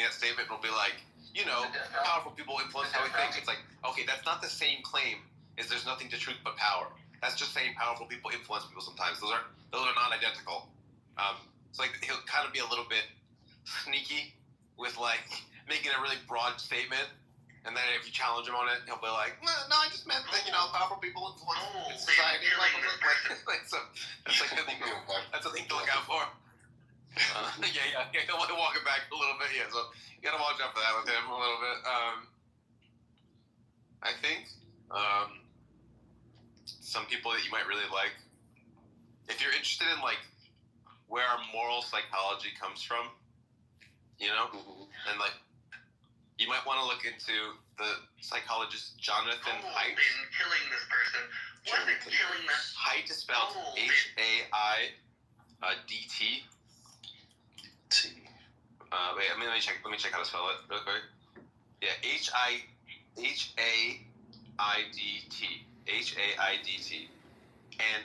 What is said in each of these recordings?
that statement will be like, powerful people influence how we think. It's like, okay, that's not the same claim as there's nothing to truth but power. That's just saying powerful people influence people sometimes. Those are not identical. So like he'll kind of be a little bit sneaky with like making a really broad statement, and then if you challenge him on it, he'll be like, no, I just meant that powerful people influence society. So that's like that's a thing to look out for. Yeah. He'll walk it back a little bit. Yeah, so you gotta watch out for that with him a little bit. I think some people that you might really like, if you're interested in like where our moral psychology comes from, and like you might want to look into the psychologist Jonathan Haidt. In killing this person, wasn't killing them. Haidt is spelled H-A-I-D-T. Wait, let me check how to spell it real quick. Yeah, H-A-I-D-T. And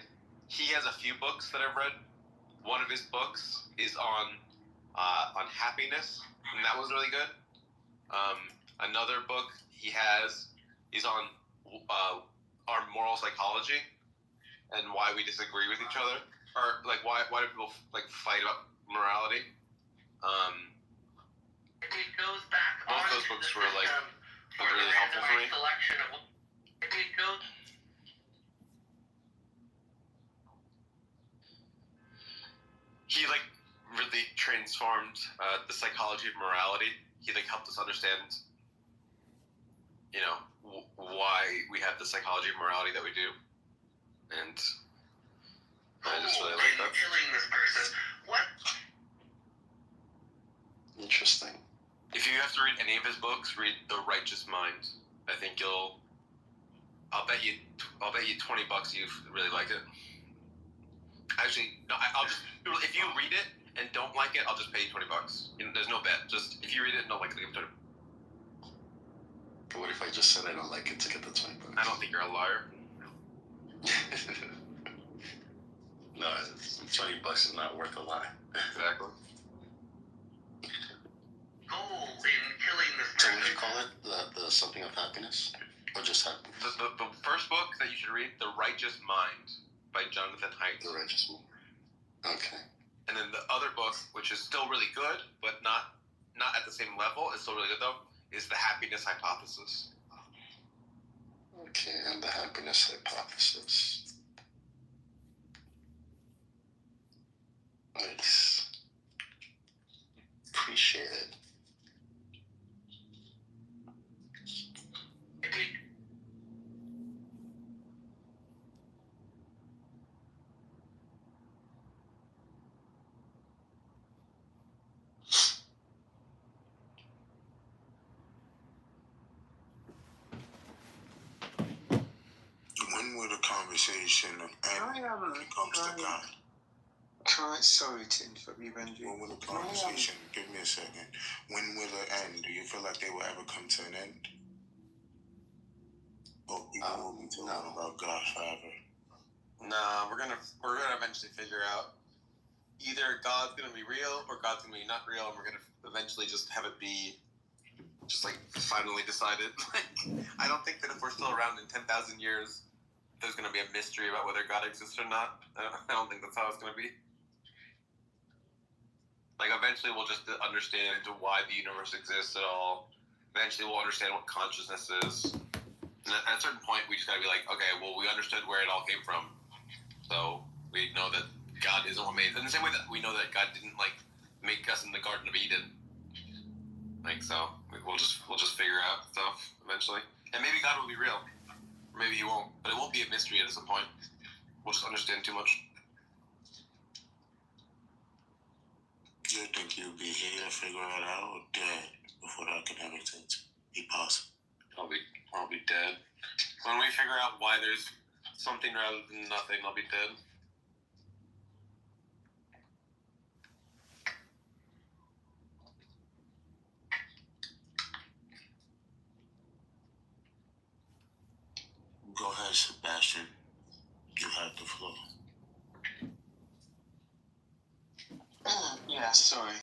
he has a few books that I've read. One of his books is on happiness, and that was really good. Another book he has is on our moral psychology and why we disagree with each other, or like why do people like fight about morality. It goes back. Both those books were like really helpful for me. He like really transformed the psychology of morality. He like helped us understand, why we have the psychology of morality that we do, and I just really like that. Killing this person. What? Interesting. If you have to read any of his books, read The Righteous Mind. I think I'll bet you $20 you really like it. Actually, no, if you read it and don't like it, I'll just pay you $20. There's no bet. Just if you read it and don't like it, give it $20. But what if I just said I don't like it to get the $20? I don't think you're a liar. No, $20 is not worth a lie. Exactly. Goal in killing this So person. what do you call it? The something of happiness? Or just happiness? The first book that you should read, The Righteous Mind by Jonathan Haidt. The Righteous Mind. Okay. And then the other book, which is still really good, but not at the same level, it's still really good though, is The Happiness Hypothesis. Okay, and The Happiness Hypothesis. Nice. Appreciate it. When will the conversation end when it comes to God? Sorry to interrupt you, Benji. When will the conversation, give me a second, when will it end? Do you feel like they will ever come to an end? Or people will be talking about God forever? Nah, we're gonna eventually figure out either God's gonna be real or God's gonna be not real, and we're gonna eventually just have it be just like finally decided. I don't think that if we're still around in 10,000 years, there's gonna be a mystery about whether God exists or not. I don't think that's how it's gonna be. Like eventually we'll just understand why the universe exists at all. Eventually we'll understand what consciousness is. And at a certain point we just gotta be like, okay, well we understood where it all came from. So we know that God isn't what made it. In the same way that we know that God didn't like make us in the Garden of Eden. Like so we'll just figure out stuff eventually. And maybe God will be real. Or maybe he won't. But it won't be a mystery at some point. We'll just understand too much. Do you think you'll be here to figure it out or dead before that can ever be possible? I'll be dead. When we figure out why there's something rather than nothing, I'll be dead. Go ahead, Sebastian. You have the floor. Yeah, sorry.